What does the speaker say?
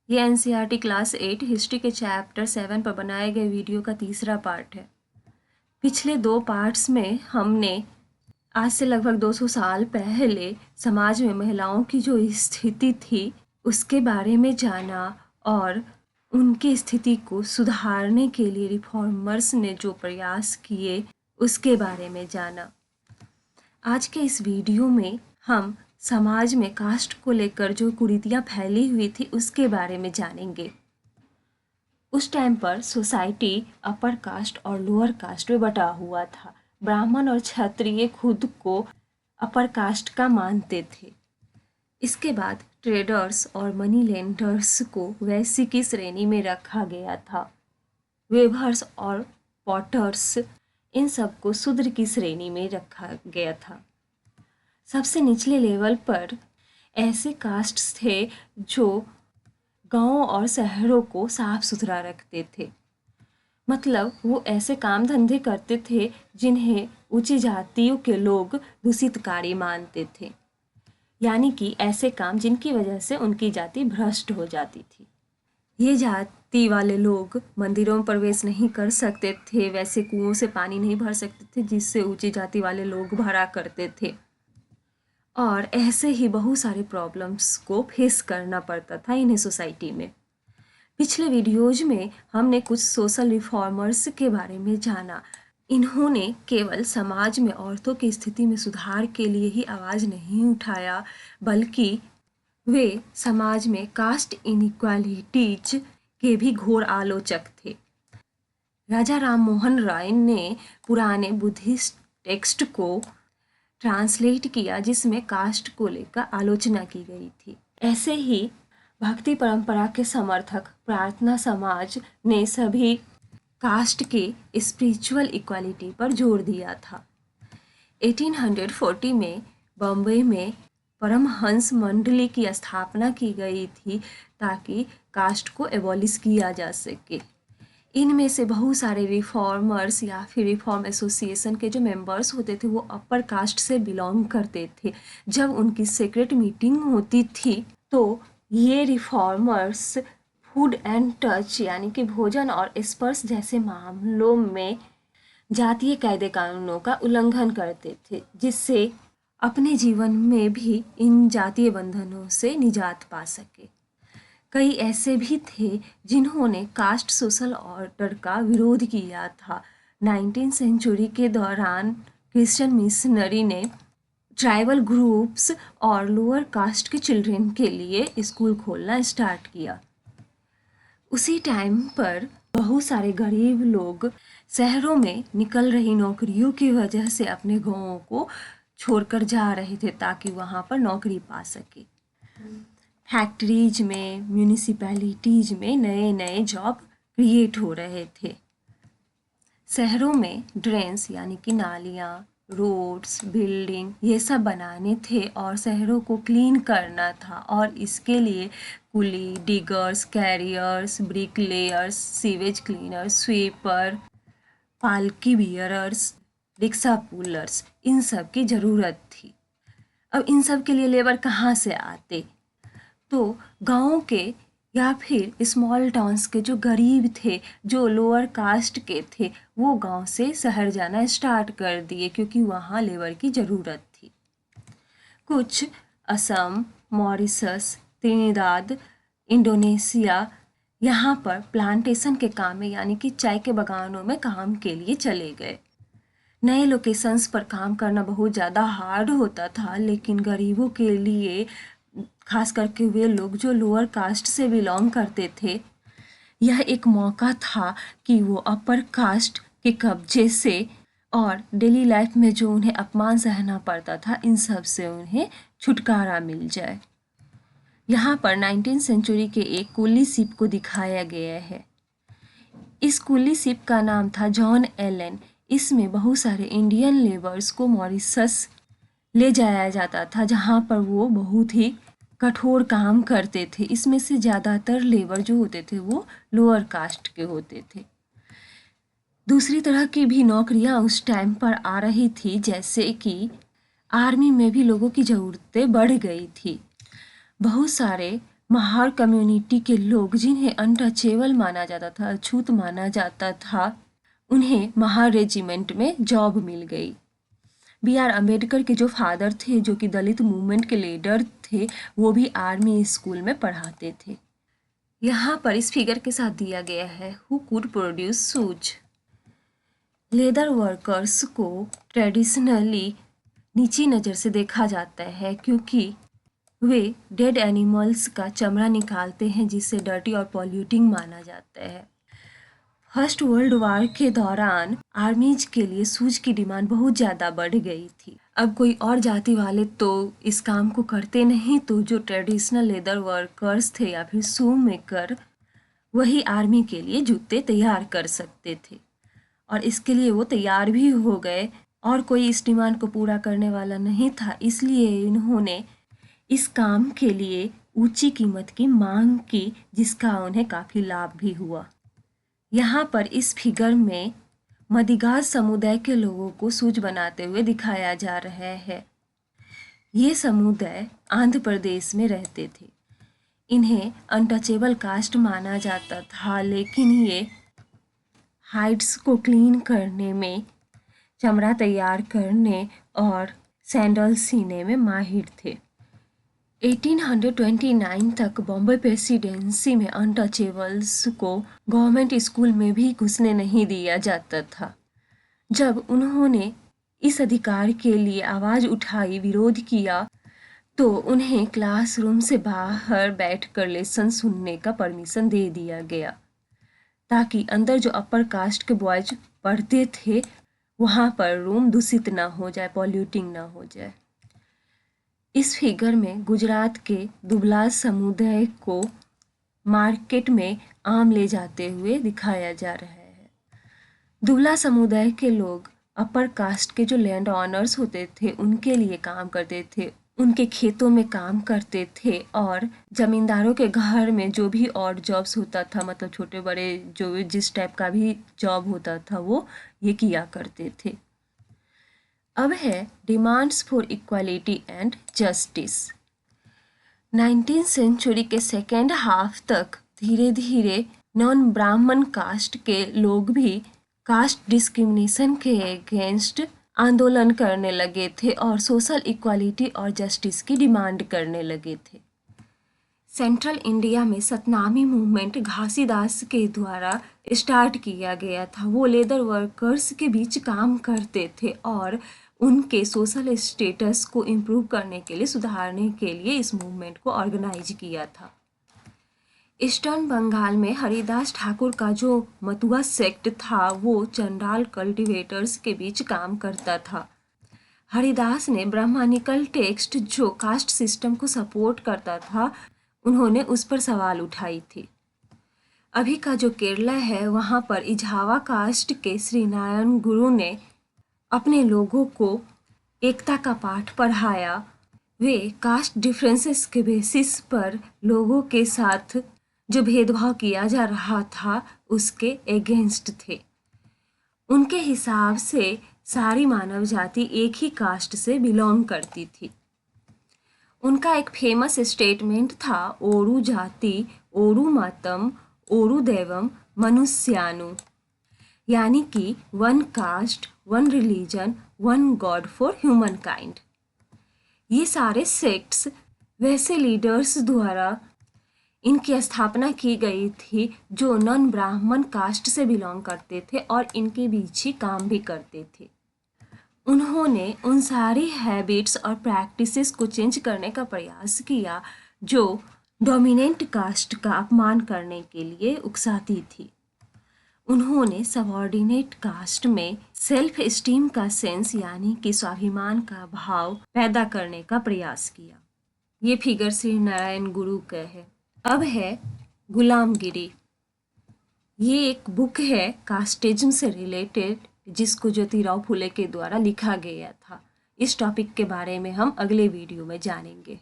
ये NCERT class 8 history के chapter 7 पर बनाए गए वीडियो का तीसरा पार्ट है। पिछले 2 पार्ट्स में हमने आज से लगभग 200 साल पहले समाज में महिलाओं की जो स्थिति थी उसके बारे में जाना और उनकी स्थिति को सुधारने के लिए रिफॉर्मर्स ने जो प्रयास किए उसके बारे में जाना। आज के इस वीडियो में हम समाज में कास्ट को लेकर जो कुरीतियाँ फैली हुई थी उसके बारे में जानेंगे। उस टाइम पर सोसाइटी अपर कास्ट और लोअर कास्ट में बटा हुआ था। ब्राह्मण और क्षत्रिय खुद को अपर कास्ट का मानते थे। इसके बाद ट्रेडर्स और मनी लेंडर्स को वैश्य की श्रेणी में रखा गया था। वेवर्स और पॉटर्स इन सबको शूद्र की श्रेणी में रखा गया था। सबसे निचले लेवल पर ऐसे कास्ट्स थे जो गांवों और शहरों को साफ सुथरा रखते थे। मतलब वो ऐसे काम धंधे करते थे जिन्हें ऊंची जातियों के लोग दूषितकारी मानते थे, यानी कि ऐसे काम जिनकी वजह से उनकी जाति भ्रष्ट हो जाती थी। ये जाति वाले लोग मंदिरों में प्रवेश नहीं कर सकते थे, वैसे कुओं से पानी नहीं भर सकते थे जिससे ऊंची जाति वाले लोग भरा करते थे, और ऐसे ही बहुत सारे प्रॉब्लम्स को फेस करना पड़ता था इन्हें सोसाइटी में। पिछले वीडियोज में हमने कुछ सोशल रिफॉर्मर्स के बारे में जाना। इन्होंने केवल समाज में औरतों की स्थिति में सुधार के लिए ही आवाज़ नहीं उठाया, बल्कि वे समाज में कास्ट इनइक्वालिटीज के भी घोर आलोचक थे। राजा राम मोहन राय ने पुराने बुद्धिस्ट टेक्स्ट को ट्रांसलेट किया जिसमें कास्ट को लेकर आलोचना की गई थी। ऐसे ही भक्ति परंपरा के समर्थक प्रार्थना समाज ने सभी कास्ट के स्पिरिचुअल इक्वालिटी पर जोर दिया था। 1840 में बॉम्बे में परमहंस मंडली की स्थापना की गई थी ताकि कास्ट को एबॉलिश किया जा सके। इनमें से बहुत सारे रिफॉर्मर्स या फिर रिफॉर्म एसोसिएशन के जो मेंबर्स होते थे वो अपर कास्ट से बिलोंग करते थे। जब उनकी सीक्रेट मीटिंग होती थी तो ये रिफॉर्मर्स फूड एंड टच यानी कि भोजन और स्पर्श जैसे मामलों में जातीय कायदे कानूनों का उल्लंघन करते थे, जिससे अपने जीवन में भी इन जातीय बंधनों से निजात पा सके। कई ऐसे भी थे जिन्होंने कास्ट सोशल ऑर्डर का विरोध किया था। 19वीं सेंचुरी के दौरान क्रिश्चियन मिशनरी ने ट्राइबल ग्रुप्स और लोअर कास्ट के चिल्ड्रन के लिए स्कूल खोलना स्टार्ट किया। उसी टाइम पर बहुत सारे गरीब लोग शहरों में निकल रही नौकरियों की वजह से अपने गांवों को छोड़कर जा रहे थे ताकि वहां पर नौकरी पा सके। फैक्ट्रीज में, म्यूनिसिपैलिटीज में नए नए जॉब क्रिएट हो रहे थे। शहरों में ड्रेन्स यानी कि नालियाँ, रोड्स, बिल्डिंग ये सब बनाने थे और शहरों को क्लीन करना था, और इसके लिए कुली, diggers, carriers, bricklayers, sewage cleaners, sweeper, palki bearers, rickshaw pullers इन सब की ज़रूरत थी। अब इन सब के लिए लेबर कहाँ से आते? तो गाँव के या फिर स्मॉल टाउन्स के जो गरीब थे, जो लोअर कास्ट के थे, वो गांव से शहर जाना स्टार्ट कर दिए क्योंकि वहाँ लेबर की ज़रूरत थी। कुछ असम, मॉरिशस, त्रिनिदाद, इंडोनेशिया यहाँ पर प्लांटेशन के काम में यानी कि चाय के बागानों में काम के लिए चले गए। नए लोकेशंस पर काम करना बहुत ज़्यादा हार्ड होता था, लेकिन गरीबों के लिए, खास करके वे लोग जो लोअर कास्ट से बिलोंग करते थे, यह एक मौका था कि वो अपर कास्ट के कब्जे से और डेली लाइफ में जो उन्हें अपमान सहना पड़ता था इन सब से उन्हें छुटकारा मिल जाए। यहाँ पर 19वीं सेंचुरी के एक कुली शिप को दिखाया गया है। इस कुली शिप का नाम था जॉन एलन। इसमें बहुत सारे इंडियन लेबर्स को मॉरिशस ले जाया जाता था जहाँ पर वो बहुत ही कठोर काम करते थे। इसमें से ज़्यादातर लेबर जो होते थे वो लोअर कास्ट के होते थे। दूसरी तरह की भी नौकरियां उस टाइम पर आ रही थी, जैसे कि आर्मी में भी लोगों की ज़रूरतें बढ़ गई थी। बहुत सारे महार कम्युनिटी के लोग जिन्हें अनटचेबल माना जाता था, अछूत माना जाता था, उन्हें महार रेजिमेंट में जॉब मिल गई। B.R. अम्बेडकर के जो फादर थे, जो कि दलित मूवमेंट के लीडर थे, वो भी आर्मी स्कूल में पढ़ाते थे। यहाँ पर इस फिगर के साथ दिया गया है who could produce shoes. Leather workers को ट्रेडिशनली नीची नज़र से देखा जाता है क्योंकि वे डेड एनिमल्स का चमड़ा निकालते हैं, जिसे डर्टी और पॉल्यूटिंग माना जाता है। फर्स्ट वर्ल्ड वॉर के दौरान आर्मीज के लिए शूज की डिमांड बहुत ज़्यादा बढ़ गई थी। अब कोई और जाति वाले तो इस काम को करते नहीं, तो जो ट्रेडिशनल लेदर वर्कर्स थे या फिर शू मेकर, वही आर्मी के लिए जूते तैयार कर सकते थे और इसके लिए वो तैयार भी हो गए और कोई इस डिमांड को पूरा करने वाला नहीं था, इसलिए इन्होंने इस काम के लिए ऊंची कीमत की मांग की, जिसका उन्हें काफ़ी लाभ भी हुआ। यहाँ पर इस फिगर में मदिगास समुदाय के लोगों को शूज बनाते हुए दिखाया जा रहा है। ये समुदाय आंध्र प्रदेश में रहते थे। इन्हें अनटचेबल कास्ट माना जाता था, लेकिन ये हाइड्स को क्लीन करने में, चमड़ा तैयार करने और सैंडल सीने में माहिर थे। 1829 तक बॉम्बे प्रेसिडेंसी में अनटचेबल्स को गवर्नमेंट स्कूल में भी घुसने नहीं दिया जाता था। जब उन्होंने इस अधिकार के लिए आवाज़ उठाई, विरोध किया, तो उन्हें क्लासरूम से बाहर बैठकर लेसन सुनने का परमिशन दे दिया गया, ताकि अंदर जो अपर कास्ट के बॉयज पढ़ते थे वहाँ पर रूम दूषित ना हो जाए, पॉल्यूटिंग ना हो जाए। इस फिगर में गुजरात के दुबलाज समुदाय को मार्केट में आम ले जाते हुए दिखाया जा रहा है। दुबला समुदाय के लोग अपर कास्ट के जो लैंड ऑनर्स होते थे उनके लिए काम करते थे, उनके खेतों में काम करते थे और जमींदारों के घर में जो भी और जॉब्स होता था, मतलब छोटे बड़े जो जिस टाइप का भी जॉब होता था वो ये किया करते थे। अब है demands for equality and justice. 19th century के सेकेंड हाफ तक धीरे धीरे नॉन ब्राह्मण कास्ट के लोग भी कास्ट डिस्क्रिमिनेशन के अगेंस्ट आंदोलन करने लगे थे और सोशल इक्वालिटी और जस्टिस की डिमांड करने लगे थे। सेंट्रल इंडिया में सतनामी मूवमेंट घासीदास के द्वारा स्टार्ट किया गया था। वो लेदर वर्कर्स के बीच काम करते थे और उनके सोशल स्टेटस को इम्प्रूव करने के लिए, सुधारने के लिए इस मूवमेंट को ऑर्गेनाइज किया था। ईस्टर्न बंगाल में हरिदास ठाकुर का जो मतुआ सेक्ट था वो चंडाल कल्टीवेटर्स के बीच काम करता था। हरिदास ने ब्राह्मणिकल टेक्स्ट जो कास्ट सिस्टम को सपोर्ट करता था, उन्होंने उस पर सवाल उठाई थी। अभी का जो केरला है वहाँ पर इझावा कास्ट के श्री नारायण गुरु ने अपने लोगों को एकता का पाठ पढ़ाया। वे कास्ट डिफरेंसेस के बेसिस पर लोगों के साथ जो भेदभाव किया जा रहा था उसके अगेंस्ट थे। उनके हिसाब से सारी मानव जाति एक ही कास्ट से बिलोंग करती थी। उनका एक फेमस स्टेटमेंट था, ओरू जाति ओरू मतम ओरू देवम मनुष्यानु, यानी कि one cast one religion one God for human kind. ये सारे सेक्ट्स वैसे लीडर्स द्वारा इनकी स्थापना की गई थी जो नॉन ब्राह्मण कास्ट से बिलोंग करते थे और इनके बीच ही काम भी करते थे। उन्होंने उन सारी हैबिट्स और प्रैक्टिसेस को चेंज करने का प्रयास किया जो डोमिनेंट कास्ट का अपमान करने के लिए उकसाती थी। उन्होंने सबऑर्डिनेट कास्ट में सेल्फ एस्टीम का सेंस, यानी कि स्वाभिमान का भाव पैदा करने का प्रयास किया। ये फिगर श्री नारायण गुरु का है। अब है गुलामगिरी। ये एक बुक है कास्टिज्म से रिलेटेड, जिसको ज्योतिराव फुले के द्वारा लिखा गया था। इस टॉपिक के बारे में हम अगले वीडियो में जानेंगे।